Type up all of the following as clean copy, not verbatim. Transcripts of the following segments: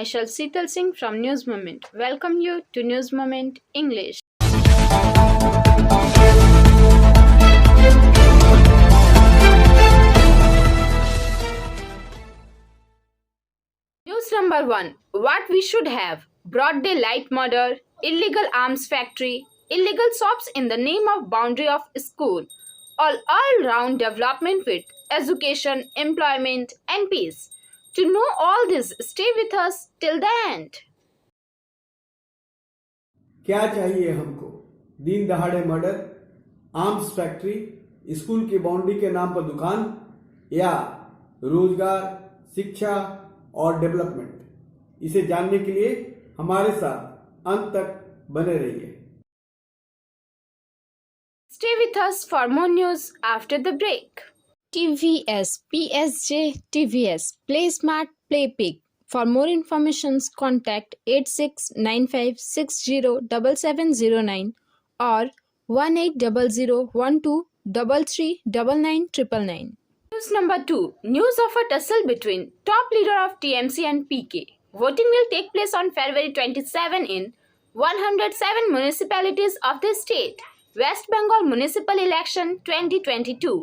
myself Seetal Singh from News Moment. Welcome you to News Moment English. News number 1. What we should have: broad daylight murder, illegal arms factory, illegal shops in the name of boundary of school, all-round development with education, employment and peace. To know all this, stay with us till the end. क्या चाहिए हमको? दिन दहाड़े murder, arms factory, school की boundary के नाम पर दुकान, या रोजगार, शिक्षा और डेवलपमेंट? इसे जानने के लिए हमारे साथ अंत तक बने रहिए. Stay with us for more news after the break. TVS, PSJ, TVS, Play Smart, Play Big. For more information, contact 8695607709 or 180012339999. News number 2. News of a tussle between top leader of TMC and PK. Voting will take place on February 27 in 107 municipalities of the state. West Bengal Municipal Election 2022.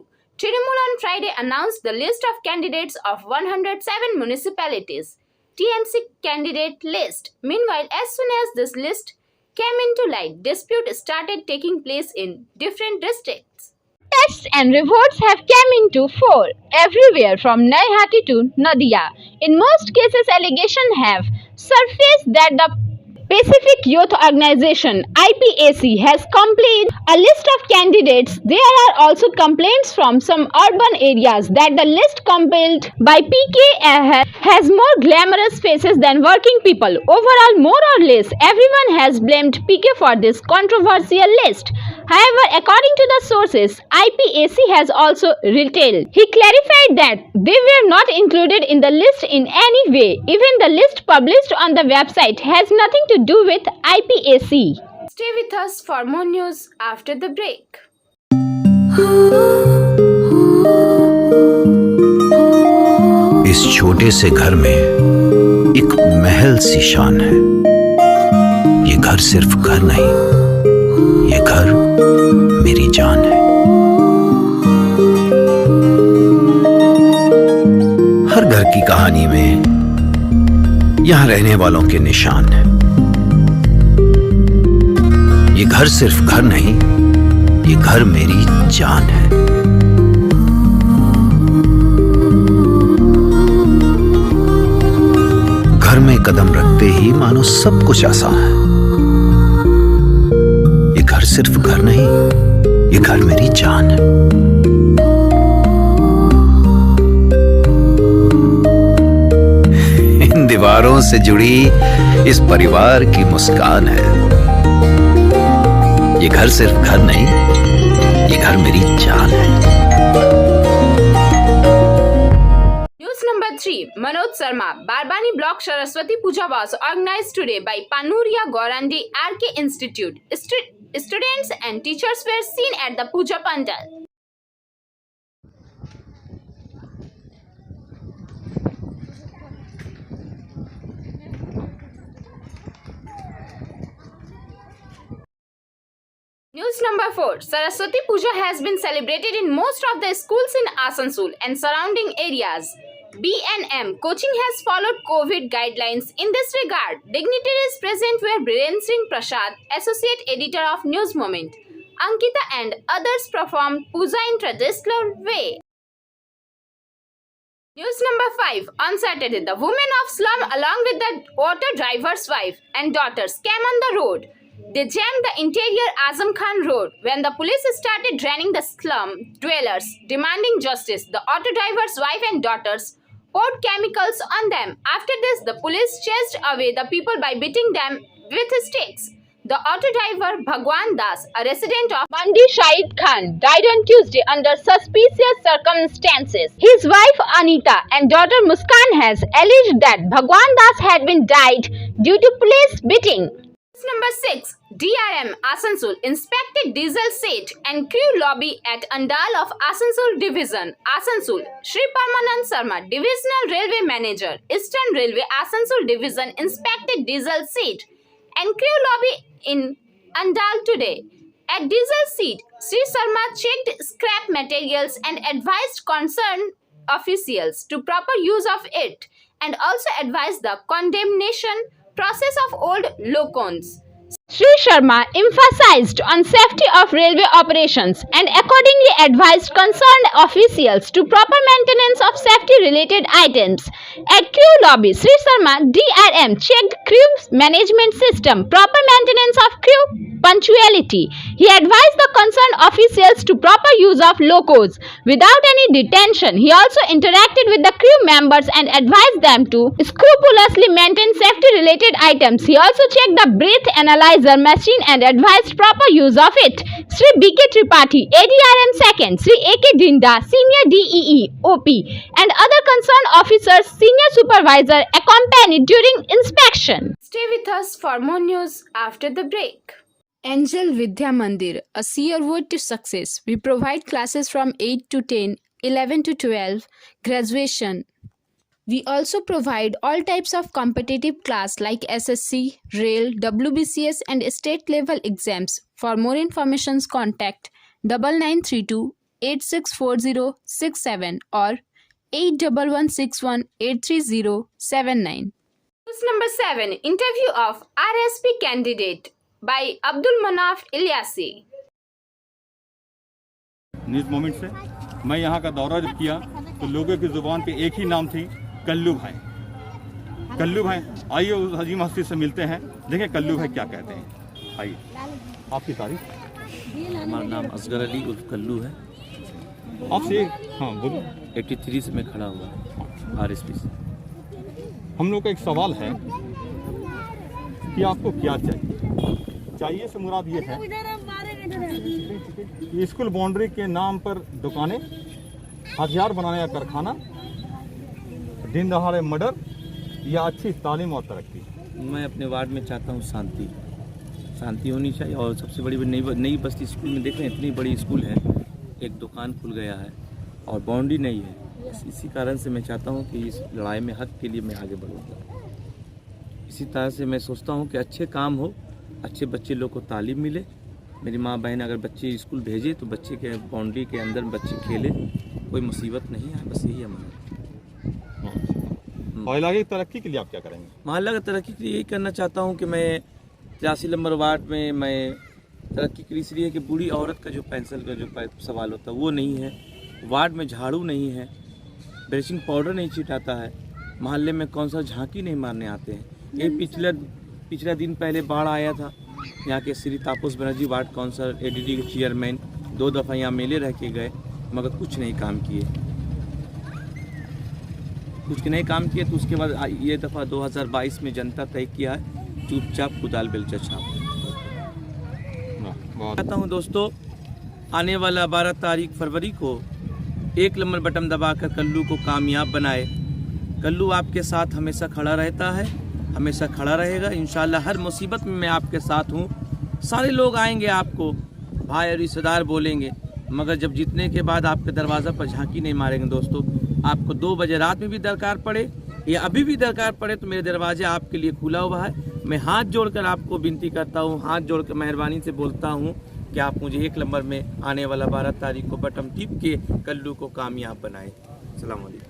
Trinamool on Friday announced the list of candidates of 107 municipalities. TMC candidate list. Meanwhile, as soon as this list came into light, dispute started taking place in different districts. Tests and revolts have come into fore everywhere from Naihati to Nadia. In most cases, allegations have surfaced that the Pacific Youth Organization (IPAC) has compiled a list of candidates. There are also complaints from some urban areas that the list compiled by PK has more glamorous faces than working people. Overall, more or less, everyone has blamed PK for this controversial list. However, according to the sources, IPAC has also retailed. He clarified that they were not included in the list in any way. Even the list published on the website has nothing to do with IPAC. Stay with us for more news after the break. इस छोटे से घर में एक महल सी शान है. ये घर सिर्फ घर नहीं, ये घर मेरी जान है. हर घर की कहानी में यहां रहने वालों के निशान हैं. ये घर सिर्फ घर नहीं, ये घर मेरी जान है. घर में कदम रखते ही मानो सब कुछ आसान है. ये घर सिर्फ घर नहीं, ये घर मेरी जान है. इन दीवारों से जुड़ी इस परिवार की मुस्कान है. ये घर सिर्फ घर नहीं, ये घर मेरी जान है. News number 3. Manoj Sharma, Barbani Block Saraswati Puja was organized today by Panuria Gorandi RK Institute. Students and teachers were seen at the Puja Pandal. News number 4. Saraswati Puja has been celebrated in most of the schools in Asansol and surrounding areas. B&M coaching has followed COVID guidelines in this regard. Dignitaries present were Biren Singh Prasad, Associate Editor of News Moment. Ankita and others performed puja in traditional way. News number 5. On Saturday, the women of slum along with the auto driver's wife and daughters came on the road. They jammed the interior Azam Khan Road when the police started draining the slum dwellers, demanding justice. The auto driver's wife and daughters poured chemicals on them. After this, the police chased away the people by beating them with sticks. The auto driver Bhagwan Das, a resident of Mandi Shahid Khan, died on Tuesday under suspicious circumstances. His wife Anita and daughter Muskan has alleged that Bhagwan Das had been died due to police beating. Number 6. DRM Asansol inspected diesel set and crew lobby at Andal of Asansol Division, Asansol. Shri Parmanand Sharma, Divisional Railway Manager, Eastern Railway Asansol Division, inspected diesel set and crew lobby in Andal today. At diesel seat, Sri Sharma checked scrap materials and advised concerned officials to proper use of it, and also advised the condemnation process of old locons. Sri Sharma emphasized on safety of railway operations and accordingly advised concerned officials to proper maintenance of safety related items. At crew lobby, Sri Sharma DRM checked crew management system, proper maintenance of crew punctuality. He advised the concerned officials to proper use of locos without any detention. He also interacted with the crew members and advised them to scrupulously maintain safety related items. He also checked the breath analyzer machine and advised proper use of it. Sri B.K. Tripathi, ADRM Second, Sri A.K. Dinda, Senior DEE, OP, and other concerned officers, senior supervisor accompanied during inspection. Stay with us for more news after the break. Angel Vidya Mandir, a seer road to success. We provide classes from 8 to 10, 11 to 12, graduation. We also provide all types of competitive class like SSC, Rail, WBCS and state level exams. For more information, contact 9932 864067 or 8116183079. News number 7. Interview of RSP candidate by Abdul Manaf Ilyasi. News moment से मैं यहाँ का दौरा जब किया तो लोगों की ज़ुबान पे एक ही नाम थी, कल्लू भाई। कल्लू भाई, आइए उस हजीम हस्ती से मिलते हैं, देखें कल्लू भाई क्या कहते हैं। आइए, आपकी तारीफ। हमारा नाम असगर अली उर्फ कल्लू है। आपसे हाँ बोलो। 83 से मैं खड़ा हुआ RSP से। हम लोग का एक सवाल है कि आपको क्या चाहिए। चाहिए से मुराद ये है कि स्कूल बाउंड्री के नाम पर दुकानें, हथियार बनाने का कारखाना, दिन दहाड़े मर्डर या अच्छी तालीम और तरक्की। मैं अपने वार्ड में चाहता हूँ शांति होनी चाहिए। और सबसे बड़ी नई बस्ती स्कूल में देख रहे हैं, इतनी बड़ी स्कूल है, एक दुकान खुल गया है और बाउंड्री नहीं है। इसी कारण से मैं चाहता हूँ कि इस लड़ाई में हक के लिए मैं आगे बढ़ूँगा। इसी तरह से मैं सोचता हूँ कि अच्छे काम हो, अच्छे बच्चे लोग को तालीम मिले। मेरी माँ बहन अगर बच्चे स्कूल भेजे तो बच्चे के बाउंड्री के अंदर बच्चे खेले, कोई मुसीबत नहीं है। बस यही हमारा। और इलाके की तरक्की के लिए आप क्या करेंगे? मोहल्ला की तरक्की के लिए यही करना चाहता हूँ कि मैं 83 नंबर वार्ड में मैं तरक्की के लिए इसलिए कि बूढ़ी औरत का जो पेंशन का जो सवाल होता है वो नहीं है, वार्ड में झाड़ू नहीं है, ब्लीचिंग पाउडर नहीं छिटाता है, मोहल्ले में कौन सा झांकी नहीं मारने आते हैं। ये पिछला दिन पहले बाढ़ आया था, यहाँ के श्री तापस बनर्जी वार्ड काउंसिलर ADD के चेयरमैन 2 दफ़ा यहाँ मेले रह के गए मगर कुछ नहीं काम किए। तो उसके बाद ये दफ़ा 2022 में जनता तय किया है चुपचाप कुदाल बेलचा छाप। चाहता हूँ दोस्तों, आने वाला 12 तारीख फरवरी को 1 नंबर बटन दबाकर कल्लू को कामयाब बनाए। कल्लू आपके साथ हमेशा खड़ा रहता है, हमेशा खड़ा रहेगा। इंशाल्लाह हर मुसीबत में मैं आपके साथ हूँ। सारे लोग आएंगे, आपको भाई और रिश्तेदार बोलेंगे, मगर जब जीतने के बाद आपके दरवाज़ा पर झांकी नहीं मारेंगे। दोस्तों, आपको 2 बजे रात में भी दरकार पड़े या अभी भी दरकार पड़े तो मेरे दरवाजे आपके लिए खुला हुआ है। मैं हाथ जोड़कर आपको विनती करता हूँ, हाथ जोड़कर मेहरबानी से बोलता हूँ कि आप मुझे 1 नंबर में आने वाला 12 तारीख को बटन टिप के कल्लू को कामयाब बनाएं। अस्सलाम वालेकुम।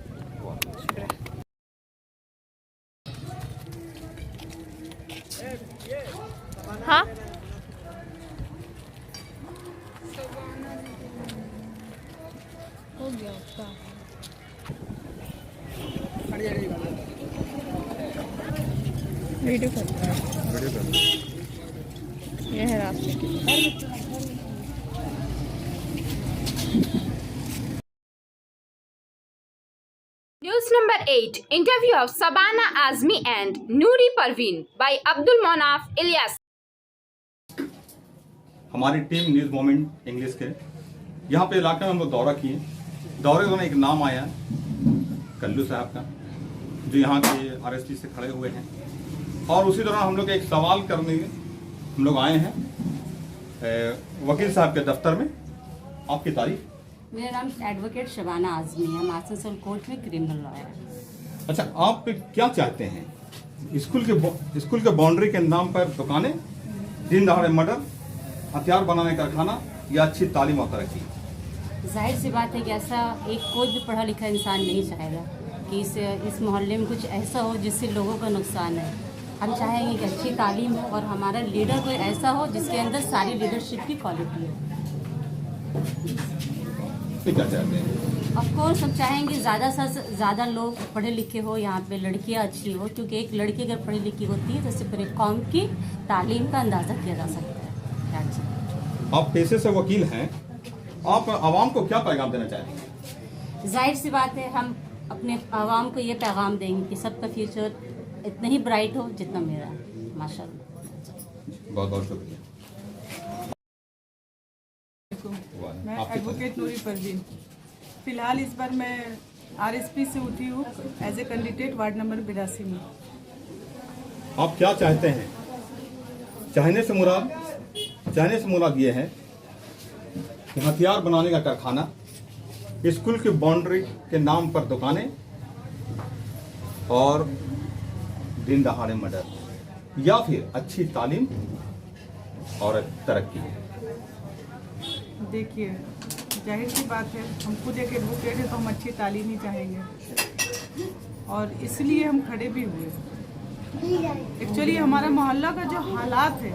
हाँ, हो गया उसका। वीडियो कर रहा है। ये है रास्ते की। News number 8. Interview of Sabana Azmi and Noori Parveen by Abdul Manaf Ilyas. हमारी टीम न्यूज़ मोमेंट इंग्लिश के यहाँ पे इलाके में हम लोग दौरा किए। दौरे में एक नाम आया कल्लू साहब का, जो यहाँ के RSP से खड़े हुए हैं। और उसी दौरान हम लोग एक सवाल करने हम लोग आए हैं वकील साहब के दफ्तर में। आपकी तारीफ? मेरा नाम एडवोकेट शबाना आजमी है। हम आसनसोल कोर्ट में क्रिमिनल लॉयर हैं। अच्छा, आप क्या चाहते हैं? स्कूल के बाउंड्री के नाम पर दुकानें, दिन दहाड़े मर्डर, हथियार बनाने का कारखाना या अच्छी तालीम और तरक्की? जाहिर सी बात है कि ऐसा एक कोई भी पढ़ा लिखा इंसान नहीं चाहेगा कि इस मोहल्ले में कुछ ऐसा हो जिससे लोगों का नुकसान है। हम चाहेंगे कि अच्छी तालीम हो और हमारा लीडर कोई ऐसा हो जिसके अंदर सारी लीडरशिप की क्वालिटी हो। क्या चाहते हैं? ऑफ कोर्स हम चाहेंगे ज़्यादा से ज़्यादा लोग पढ़े लिखे हो, यहाँ पे लड़कियाँ अच्छी हो, क्योंकि एक लड़की अगर पढ़ी लिखी होती है तो उससे पूरे कौम की तालीम का अंदाज़ा किया जा सकता है। आप पेशे से वकील हैं, आप आवाम को क्या पैगाम देना चाहते हैं? जाहिर सी बात है हम अपने आवाम को ये पैगाम देंगे कि सबका फ्यूचर इतना ही ब्राइट हो जितना मेरा है। माशाल्लाह। बहुत बहुत शुक्रिया। मैं आपकी एडवोकेट नूरी परवीन। फिलहाल इस बार मैं आरएसपी से उठी हूँ as a candidate ward number 82 में। आप क्या चाहते हैं? चाहने से मुराद ये है कि हथियार बनाने का कारखाना, स्कूल की बाउंड्री के नाम पर दुकानें और दिन दहाड़े मर्डर, या फिर अच्छी तालीम और तरक्की? देखिए, जाहिर सी बात है, हम खुद एक एडवोकेट है तो हम अच्छी तालीम ही चाहेंगे और इसलिए हम खड़े भी हुए। एक्चुअली हमारा मोहल्ला का जो हालात है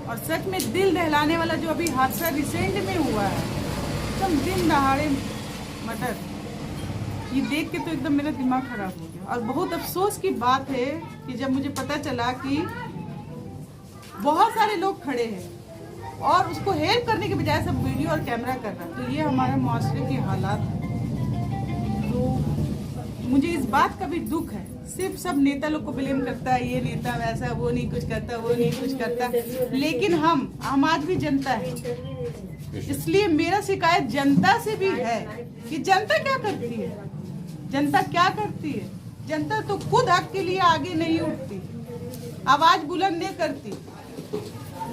और सच में दिल दहलाने वाला जो अभी हादसा रिसेंट में हुआ है, एकदम दिन दहाड़े मर्डर, ये देख के तो एकदम मेरा दिमाग खराब हो गया। और बहुत अफसोस की बात है कि जब मुझे पता चला कि बहुत सारे लोग खड़े हैं और उसको हेल्प करने के बजाय सब वीडियो और कैमरा कर रहा है, तो ये हमारे माशरे के हालात हैं। तो मुझे इस बात का भी दुख है। सिर्फ सब नेता लोग को ब्लेम करता है, ये नेता वैसा, वो नहीं कुछ करता, वो नहीं कुछ करता, लेकिन हम आज भी जनता है। इसलिए मेरा शिकायत जनता से भी है कि जनता क्या करती है, जनता क्या करती है। जनता तो खुद हक के लिए आगे नहीं उठती, आवाज बुलंद नहीं करती,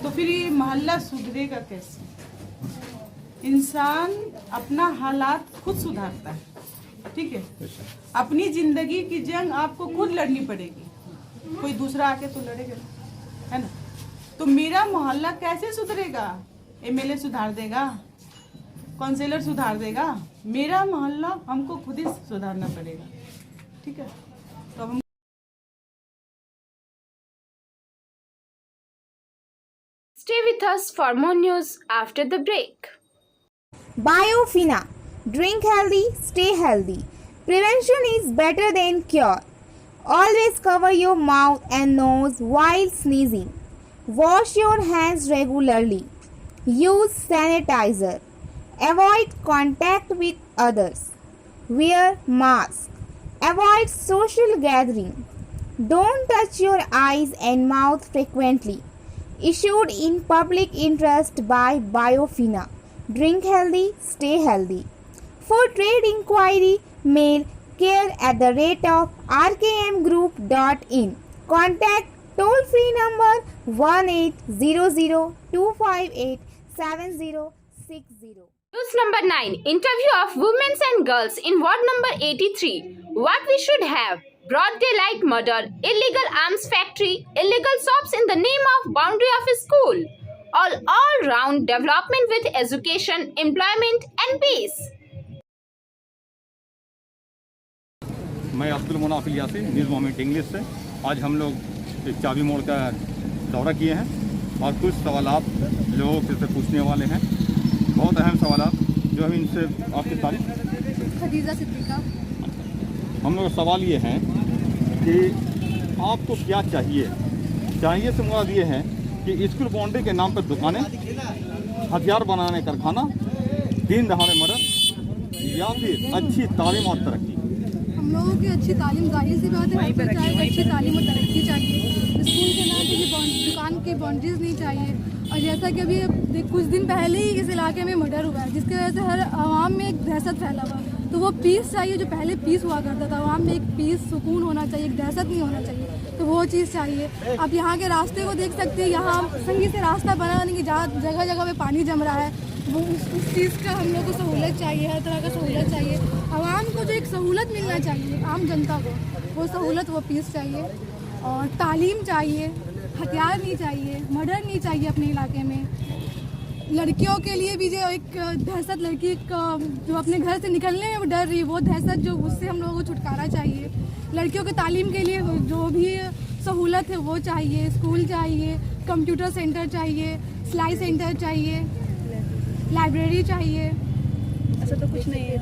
तो फिर ये मोहल्ला सुधरेगा कैसे? इंसान अपना हालात खुद सुधारता है, ठीक है? अपनी जिंदगी की जंग आपको खुद लड़नी पड़ेगी, कोई दूसरा आके तो लड़ेगा, है ना? तो मेरा मोहल्ला कैसे सुधरेगा? एमएलए सुधार देगा, काउंसिलर सुधार देगा? मेरा मोहल्ला हमको खुद ही सुधारना पड़ेगा, ठीक है? तो हम Stay with us for more news after the break. Biofina. Drink healthy, stay healthy. Prevention is better than cure. Always cover your mouth and nose while sneezing. Wash your hands regularly. Use sanitizer. Avoid contact with others. Wear mask. Avoid social gathering. Don't touch your eyes and mouth frequently. Issued in public interest by Biofina. Drink healthy, stay healthy. For trade inquiry, mail care@rkmgroup.in. Contact toll-free number 1800-258-7060. News number 9. Interview of women and girls in ward number 83. What we should have: broad daylight murder, illegal arms factory, illegal shops in the name of boundary of a school. All round development with education, employment and peace. मैं Abdul Munaf Yasin, news moment English से। आज हम लोग एक चाबी मोड़ का दौरा किए हैं और कुछ सवालात लोगों से पूछने वाले हैं, बहुत अहम सवालात जो हम इनसे। आपकी तारीफ? खदीजा सिद्दीका। हम लोग सवाल ये हैं कि आपको क्या चाहिए से मुराद ये है कि स्कूल बाउंड्री के नाम पर दुकानें, हथियार बनाने कारखाना, दिन दहाड़े मर्डर, या फिर अच्छी तालीम और तरक्की? हम लोगों की अच्छी तालीम, जाहिर सी बात है, चाहे अच्छी तालीम और तरक्की चाहिए। स्कूल के नाम पे ये दुकान के बाउंड्रीज नहीं चाहिए। और जैसा कि अभी कुछ दिन पहले ही इस इलाके में मर्डर हुआ है, जिसकी वजह से हर आवाम में एक दहशत फैला हुआ है। तो वो पीस चाहिए जो पहले पीस हुआ करता था, वहाँ में एक पीस सुकून होना चाहिए, एक दहशत नहीं होना चाहिए, तो वो चीज़ चाहिए। अब यहाँ के रास्ते को देख सकते हैं, यहाँ सही से रास्ता बना नहीं कि जहाँ जगह जगह पे पानी जम रहा है, वो उस चीज़ का हम लोग को सहूलत चाहिए, हर तरह का सहूलत चाहिए। आवाम को जो एक सहूलत मिलना चाहिए, आम जनता को वो सहूलत, वो पीस चाहिए। और तालीम चाहिए, हथियार नहीं चाहिए, मर्डर नहीं चाहिए अपने इलाके में। लड़कियों के लिए भी जो एक दहशत, लड़की जो अपने घर से निकलने में वो डर रही है, वो दहशत जो उससे हम लोगों को छुटकारा चाहिए। लड़कियों के तालीम के लिए जो भी सहूलत है वो चाहिए, स्कूल चाहिए, कंप्यूटर सेंटर चाहिए, सिलाई सेंटर चाहिए, लाइब्रेरी चाहिए। ऐसा तो कुछ नहीं है,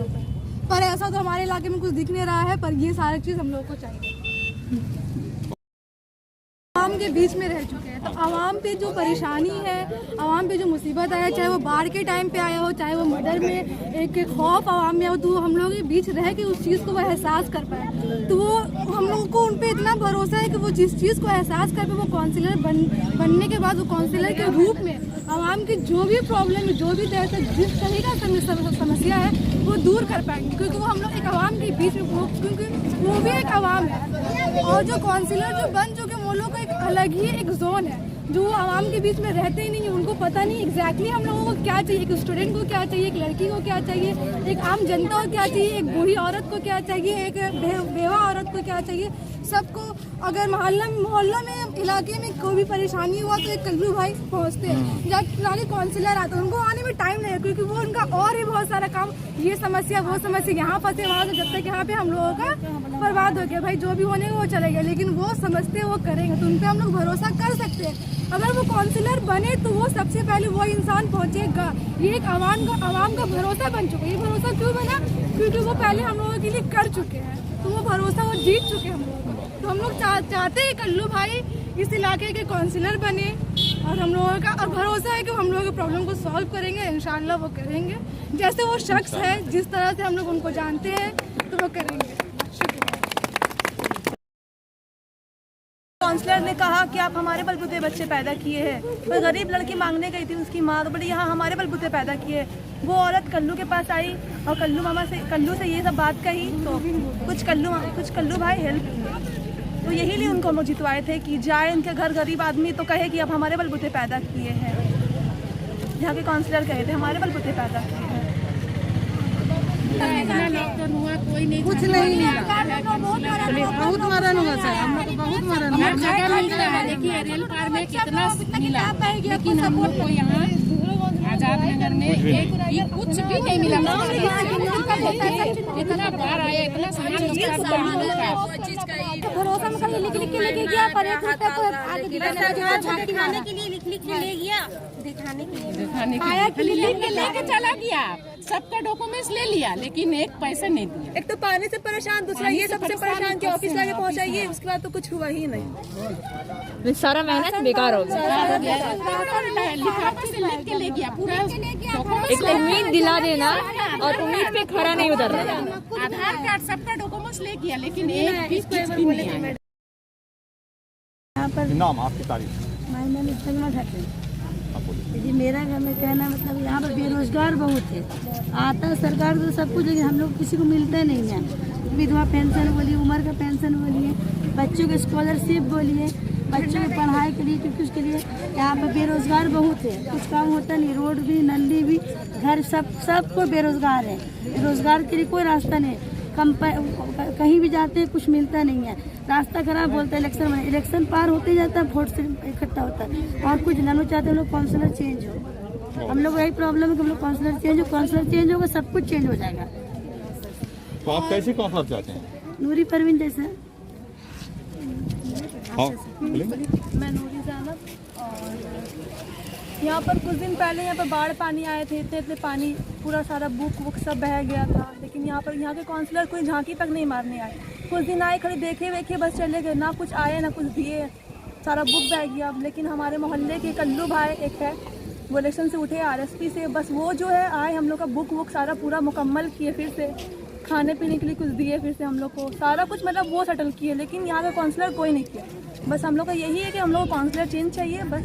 पर ऐसा तो हमारे इलाके में कुछ दिख नहीं रहा है, पर ये सारी चीज़ हम लोगों को चाहिए। आवाम के बीच में रह चुके हैं, तो आवाम पे जो परेशानी है, आवाम पे जो मुसीबत आया, चाहे वो बाढ़ के टाइम पे आया हो, चाहे वो मर्डर में एक खौफ आवाम में हो, तो हम लोगों के बीच रह के उस चीज़ को वो एहसास कर पाए। तो वो हम लोगों को उन पे इतना भरोसा है कि वो जिस चीज़ को एहसास कर पाए, वो काउंसिलर बनने के बाद वो काउंसिलर के रूप में आवाम की जो भी प्रॉब्लम है, जो भी जिस तरह का समस्या है, वो दूर कर पाएंगे, क्योंकि वो हम लोग एक आवाम के बीच में, क्योंकि वो भी एक आवाम है। और जो काउंसिलर जो बन चुके, वो लोग का एक अलग ही एक जोन है, जो आवाम के बीच में रहते ही नहीं है, उनको पता नहीं एग्जैक्टली हम लोगों को क्या चाहिए, एक स्टूडेंट को क्या चाहिए, एक लड़की को क्या चाहिए, एक आम जनता को क्या चाहिए, एक बूढ़ी औरत को क्या चाहिए, एक बेवा औरत को क्या चाहिए। सबको अगर मोहल्ला में इलाके में कोई भी परेशानी हुआ तो एक कल्लू भाई पहुंचते हैं, जाके काउंसिलर आते हैं, उनको आने में टाइम नहीं है, क्योंकि वो उनका और भी बहुत सारा काम, ये समस्या वो समस्या, यहाँ फंसे वहाँ से, जब तक यहाँ पे हम लोगों का बर्बाद हो गया, भाई जो भी होने वो चले गए, लेकिन वो समझते वो करेंगे, तो उन पर हम लोग भरोसा कर सकते हैं। अगर वो काउंसिलर बने तो वो सबसे पहले वो इंसान पहुंचेगा। ये एक आवाम का भरोसा बन चुका है। ये भरोसा क्यों बना? क्योंकि वो पहले हम लोगों के लिए कर चुके हैं, तो वो भरोसा वो जीत चुके हैं हम लोगों को। तो हम लोग चाहते हैं कल्लू भाई इस इलाके के काउंसिलर बने, और हम लोगों का और भरोसा है कि हम लोगों के प्रॉब्लम को सॉल्व करेंगे, इंशाल्लाह वो करेंगे। जैसे वो शख्स है, जिस तरह से हम लोग उनको जानते हैं, तो वो करेंगे। काउंसलर ने कहा कि आप हमारे बलबूते बच्चे पैदा किए हैं, पर गरीब लड़की मांगने गई थी, उसकी माँ तो बोली यहाँ हमारे बलबूते पैदा किए। वो औरत कल्लू के पास आई और कल्लू से ये सब बात कही, तो कुछ कल्लू भाई हेल्प किए। तो यही लिए उनको हम लोग जितवाए थे कि जाए उनके घर गरीब आदमी तो कहे कि अब हमारे बलबूते पैदा किए हैं। यहाँ के काउंसलर कहे थे हमारे बलबूते पैदा किए हैं। कोई नहीं, कुछ नहीं बहुत मरण हुआ सर, हम लोग बहुत मरण हुआ। देखिए रेल पार में कितना मिला, लेकिन हम लोग को यहाँ आजाद नगर में एक कुछ भी नहीं मिला। इतना बार आया, इतना सामान भरोसा में कहीं लिख के लेके गया, पर एक रुपया को आगे दिखाने के लिए लिख के ले गया, दिखाने के लिए लिख के लेके चला गया, सबका डॉक्यूमेंट्स ले लिया, लेकिन एक पैसा नहीं दिया। एक तो पानी से परेशान, दूसरा ये सबसे परेशान कि ऑफिस लाके पहुंचाइए, उसके बाद तो कुछ हुआ ही नहीं। सारा मेहनत बेकार हो गया। लिफाफे से लिख के ले गया पूरा। एक तो उम्मीद दिला देना और उम्मीद पे खरा नहीं उतर रहा। आधार कार्ड सबका डॉक्यूमेंट्स ले गया, लेकिन एक भी कुछ भी नहीं आया। नाम आपकी तारीफ? जी मेरा घर में कहना मतलब यहाँ पर बेरोजगार बहुत है। आता सरकार तो सब कुछ, लेकिन हम लोग किसी को मिलता नहीं है। विधवा पेंशन बोलिए, उम्र का पेंशन बोलिए, बच्चों के स्कॉलरशिप बोलिए, बच्चों की पढ़ाई के लिए, क्योंकि उसके लिए यहाँ पर बेरोजगार बहुत है, कुछ काम होता नहीं। रोड भी, नली भी, घर सबको बेरोजगार है। रोजगार के लिए कोई रास्ता नहीं है। कहीं भी जाते हैं कुछ मिलता नहीं है, रास्ता खराब बोलते हैं। इलेक्शन पार होते जाता है, वोट से इकट्ठा होता है और कुछ जानना चाहते हैं लोग काउंसलर चेंज हो। हम लोग यही प्रॉब्लम है कि हम लोग काउंसलर चेंज होगा, सब कुछ चेंज हो जाएगा। तो आप कैसे काउंसलर चाहते हैं? नूरी परवीन जैसा। मैं नूरी जानब, और यहाँ पर कुछ दिन पहले यहाँ पर बाढ़ पानी आए थे, इतने पानी, पूरा सारा बुक सब बह गया था, लेकिन यहाँ के काउंसलर कोई झांकी तक नहीं मारने आए। कुछ दिन आए, खड़े देखे बस चले गए, ना कुछ आए ना कुछ दिए, सारा बुक बह गया। लेकिन हमारे मोहल्ले के कल्लू भाई एक है, वो इलेक्शन से उठे RSP से, बस वो जो है आए, हम लोग का बुक सारा पूरा मुकम्मल किए, फिर से खाने पीने के लिए कुछ दिए, फिर से हम लोग को सारा कुछ मतलब वो सेटल किए। लेकिन यहाँ का काउंसलर कोई नहीं किया। बस हम लोग का यही है कि हम लोग को काउंसलर चेंज चाहिए, बस।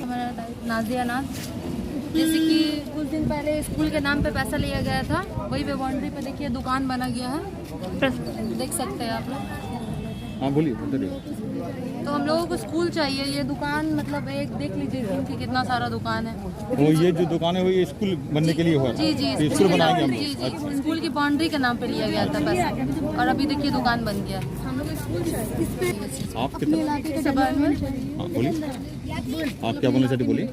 हमारा नाजिया नाथ। जैसे कि कुछ दिन पहले स्कूल के नाम पे पैसा लिया गया था, वही पे बाउंड्री पे देखिए दुकान बना गया है, देख सकते हैं आप लोग। हाँ बोलिए, बताइए। तो हम लोगों को स्कूल चाहिए, ये दुकान मतलब एक देख लीजिए कि कितना सारा दुकान है। वो ये जो दुकान है वो ये स्कूल बनने के लिए हुआ था? जी जी, तो स्कूल बनाएंगे हम जी लोग। जी, स्कूल की बाउंड्री के नाम पे लिया गया था पैसा, और अभी देखिए दुकान बन गया। हम लोग स्कूल चाहिए। आप कितना? हाँ बोलिए, आप क्या बोलना चाहते, बोलिए।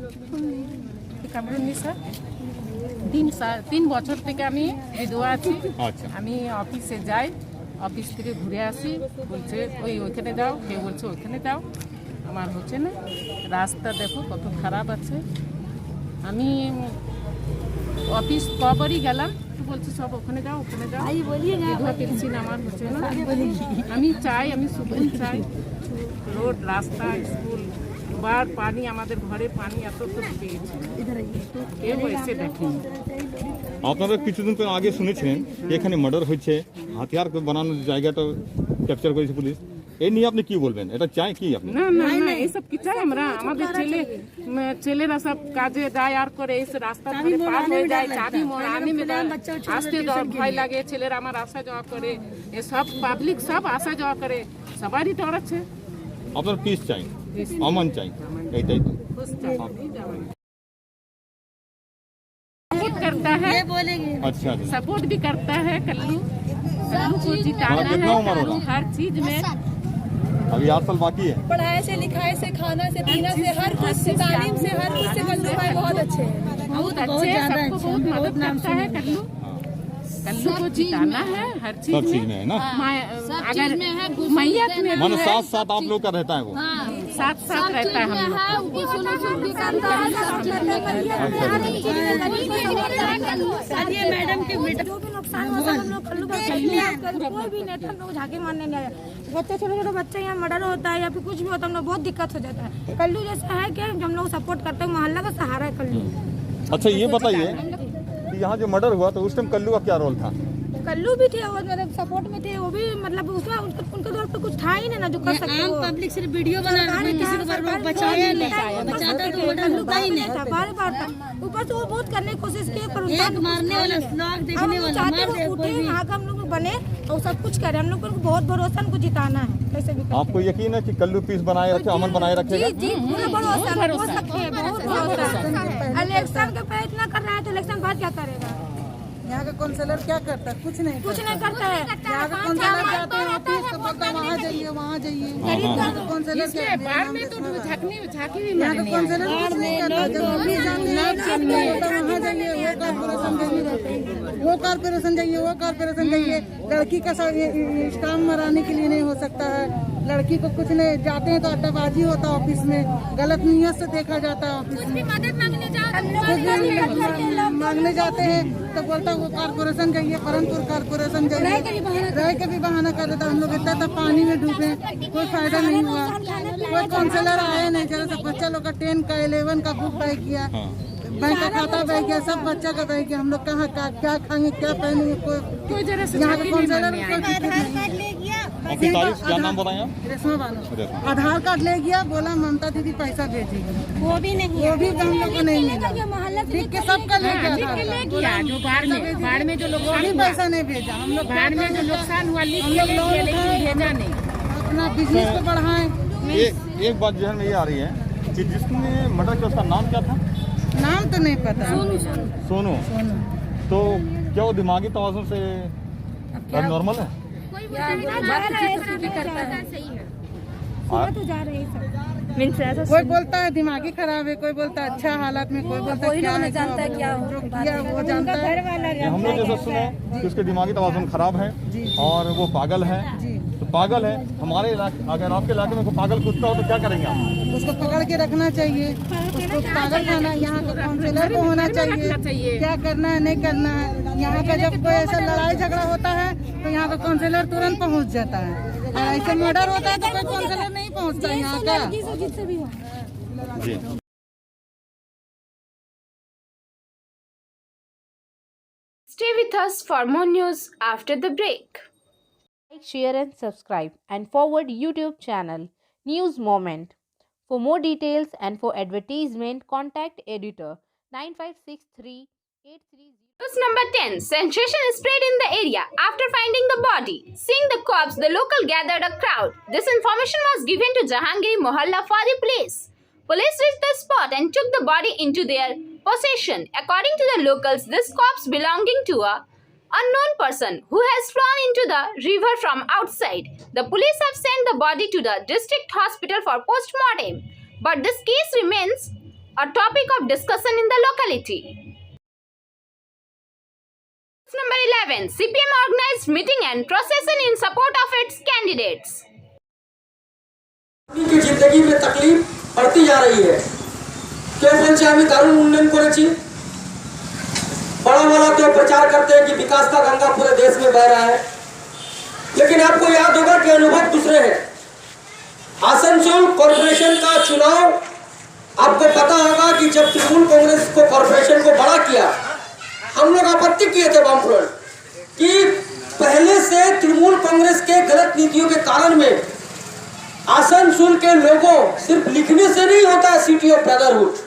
স্যার 3 বছর থেকে আমি বিধবা আছি। আচ্ছা। আমি অফিসে যাই, অফিস থেকে ঘুরে আসি, বলছে ওইখানে যাও, কেউ বলছে ওইখানে যাও, আমার হচ্ছে না। রাস্তা দেখো কত খারাপ আছে। আমি অফিস কবারই গেলাম, তো বলছে সব ওখানে যাও, ওখানে যাও, বিধবা পেনশন আমার হচ্ছে না। আমি চাই, আমি সুবিধা চাই, রোড, রাস্তা, স্কুল, বার পানি, আমাদের ঘরে পানি এত তো পেয়েছে, কেউ এসে দেখেনি। আপনারা কিছুদিন পর আগে শুনেছিলেন এখানে মার্ডার হচ্ছে, হাতিয়ার বানানোর জায়গাটা ক্যাপচার করেছে পুলিশ। এই নিয়ে আপনি কি বলবেন? এটা চাই কি আপনি? না না না, এইসব কি চাই আমরা? আমাদের ছেলেরা সব কাজে যায় আর করে, এসে রাস্তা ধরে পার হয়ে যায়, চাবি মোড় আনে আসতে ভয় লাগে, ছেলেরা আমার আসা যাওয়া করে, এ সব পাবলিক সব আসা যাওয়া করে, সবারই ডর আছে। আপনার পিস চাই, अमन चाहिए, এইটাই তো। सपोर्ट करता है, अच्छा, सपोर्ट भी करता है कल्लू को जिताना कितना उम्र है होगा? हर चीज में। अभी 8 साल बाकी है। पढ़ाई से, लिखाई से, खाना से, पीना से, हर कुछ से, तालीम से, हर कुछ से कल्लू भाई बहुत अच्छे हैं। बहुत अच्छे, सबको बहुत मदद करता है कल्लू। कल्लू को जिताना है हर चीज सब चीज में है ना? अगर मैयत में मन साथ साथ आप लोग का रहता है वो? साथ साथ रहता है हम लोग। ये मैडम के जो भी नुकसान होता है हम लोग कल्लू का कोई भी नेता हम लोग झाके मारने नहीं आए। बच्चे, छोटे छोटे बच्चे यहाँ मर्डर होता है या फिर कुछ भी होता है, हम लोग बहुत दिक्कत हो जाता है। कल्लू जैसा है कि हम लोग सपोर्ट करते हैं, मोहल्ला का सहारा है कल्लू। अच्छा ये बताइए कि यहाँ जो मर्डर हुआ तो उस टाइम कल्लू का क्या रोल था? कल्लू भी थे, वो मतलब सपोर्ट में थे, वो भी मतलब उसमें उनके तौर पे कुछ था ही नहीं ना जो कर सकते। आम पब्लिक सिर्फ वीडियो बना रहा है, किसी को बचाया नहीं, बचाता तो मर्डर होता ही नहीं था। बार बार ऊपर से वो बहुत करने की कोशिश की, पर एक मारने वाला, लोग देखने वाला मार दे कोई भी। वहाँ का हम लोग बने और सब कुछ करें, हम लोग को बहुत भरोसा उनको जिताना है कैसे भी। आपको यकीन है कि कल्लू पीस बनाए रखे, अमन बनाए रखेगा? जी पूरा भरोसा है, बहुत भरोसा। इलेक्शन के पहले इतना कर रहा है तो इलेक्शन बाद क्या करेगा? यहाँ का काउंसलर क्या करता है? कुछ नहीं करता है। यहाँ का काउंसलर जाते हैं ऑफिस तो बोलता है वहाँ जाइए, वहाँ जाइए। काउंसलर बाढ़ में तो झांकी भी यहाँ का काउंसलर कुछ नहीं करता, जब ऑफिस जाते हैं तो वहाँ जाइए, वो कारपोरेशन जाइए, वो कारपोरेशन जाइए। लड़की का काम मराने के लिए नहीं हो सकता है, लड़की को कुछ नहीं, जाते हैं तो अड्डाबाजी होता है ऑफिस में, गलत नीयत से देखा जाता है ऑफिस में। मांगने जाते हैं तो बोलता है वो कारपोरेशन जाइए, परमपुर कारपोरेशन जाइए, रह के भी बहाना कर देता। हम लोग इतना तक पानी में डूबे, कोई फायदा नहीं हुआ, कोई काउंसलर आया नहीं। जरा सा बच्चा लोग का 10 का 11 का बुक बैग किया, बैंक का खाता बह गया, सब बच्चा का बह गया। हम लोग कहाँ क्या खाएंगे, क्या पहनेंगे, कोई यहाँ का काउंसलर आपकी तारीफ क्या नाम बताएं आप? रेशमा बानो आधार कार्ड ले गया, बोला ममता दीदी पैसा भेजेगी, वो भी नहीं, वो भी हम लोग को नहीं मिला। ठीक के सबका ले गया, जो बाढ़ में जो लोग पैसा नहीं भेजा। हम लोग बाढ़ में जो नुकसान हुआ लिख के ले गया, लेकिन भेजा नहीं। अपना बिजनेस को बढ़ाएं। एक बात जहन में ये आ रही है कि जिसने मर्डर किया उसका नाम क्या था? नाम तो नहीं पता। सोनू। तो क्या वो दिमागी तवाज़ुन से नॉर्मल है? कोई बोलता है दिमागी खराब है, कोई बोलता है अच्छा हालत में, कोई बोलता है क्या है, जो किया वो जानता है। हम लोग जैसा सुने कि उसके दिमागी तवाज़ुन खराब है और वो पागल है। तो पागल है, हमारे इलाके, अगर आपके इलाके में कोई पागल कुत्ता हो तो क्या करेंगे आप? उसको पकड़ के रखना चाहिए, उसको पागल खाना, यहाँ का काउंसलर को होना चाहिए, क्या करना है नहीं करना है। यहाँ का जब कोई ऐसा लड़ाई झगड़ा होता है तो यहाँ का काउंसलर तुरंत पहुँच जाता है, और ऐसे मर्डर होता है तो कोई काउंसलर नहीं पहुँचता यहाँ का। Stay with us for more news after the break. Like, share and subscribe and forward YouTube channel News Moment. For more details and for advertisement, contact editor 956383. News number 10. Sensation is spread in the area after finding the body. Seeing the corpse, the local gathered a crowd. This information was given to Jahangiri Mohalla for the police. Police reached the spot and took the body into their possession. According to the locals, this corpse belonging to a unknown person who has flown into the river from outside. The police have sent the body to the district hospital for post-mortem. But this case remains a topic of discussion in the locality. Number 11. CPM organized meeting and procession in support of its candidates. की जिंदगी में तकलीफ बढ़ती जा रही है क्यों বলছে আমি দারুণ উন্নয়ন করেছি बड़ा वाला तो प्रचार करते हैं कि विकास का गंगा पूरे देश में बह रहा है लेकिन आपको याद होगा कि अनुभव दूसरे हैं आसनसोल कॉर्पोरेशन का चुनाव आपको पता होगा कि जब तृणमूल कांग्रेस को कॉर्पोरेशन को बड़ा किया हम लोग आपत्ति किए थे वामफ्रंट कि पहले से तृणमूल कांग्रेस के गलत नीतियों के कारण में आसनसोल के लोगों सिर्फ लिखने से नहीं होता है सिटी ऑफ ब्रदरहुड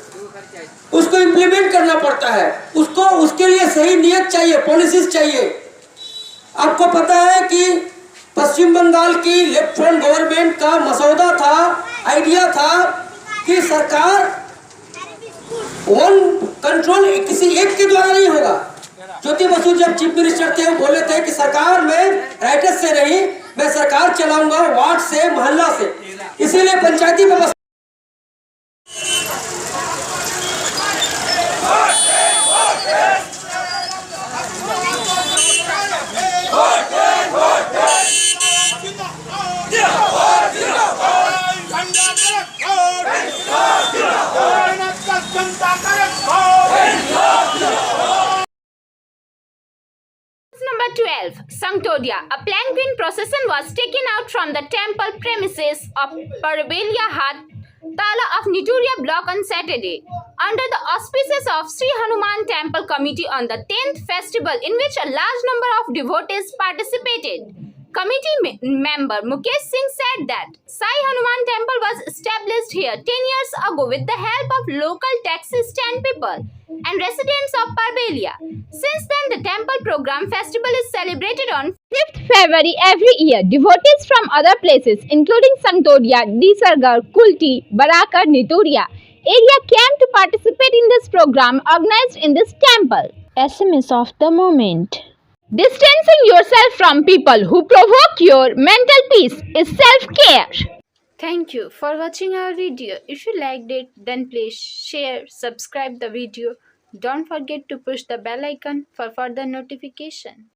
उसको इम्प्लीमेंट करना पड़ता है उसको उसके लिए सही नियत चाहिए पॉलिसीज चाहिए आपको पता है कि पश्चिम बंगाल की लेफ्ट फ्रंट गवर्नमेंट का मसौदा था आइडिया था कि सरकार वन कंट्रोल किसी एक के द्वारा नहीं होगा ज्योति बसु जब चीफ मिनिस्टर थे वो बोले थे कि सरकार में राइटर्स से नहीं मैं सरकार चलाऊंगा वार्ड से मोहल्ला से इसीलिए पंचायती व्यवस्था Number 12. Sanktodia. A palanquin procession was taken out from the temple premises of Parbelia Hat, Tala of Nituria block on Saturday, under the auspices of Sri Hanuman Temple Committee on the 10th festival in which a large number of devotees participated. Committee member Mukesh Singh said that Sai Hanuman Temple was established here 10 years ago with the help of local taxi stand people and residents of Parbelia. Since then, the temple program festival is celebrated on 5th February every year. Devotees from other places including Sanktodia, Disargar, Kulti, Barakar, Nituria area came to participate in this program organized in this temple. SMS of the moment. Distancing yourself from people who provoke your mental peace is self-care. Thank you for watching our video. If you liked it, then please share, subscribe the video. Don't forget to push the bell icon for further notification.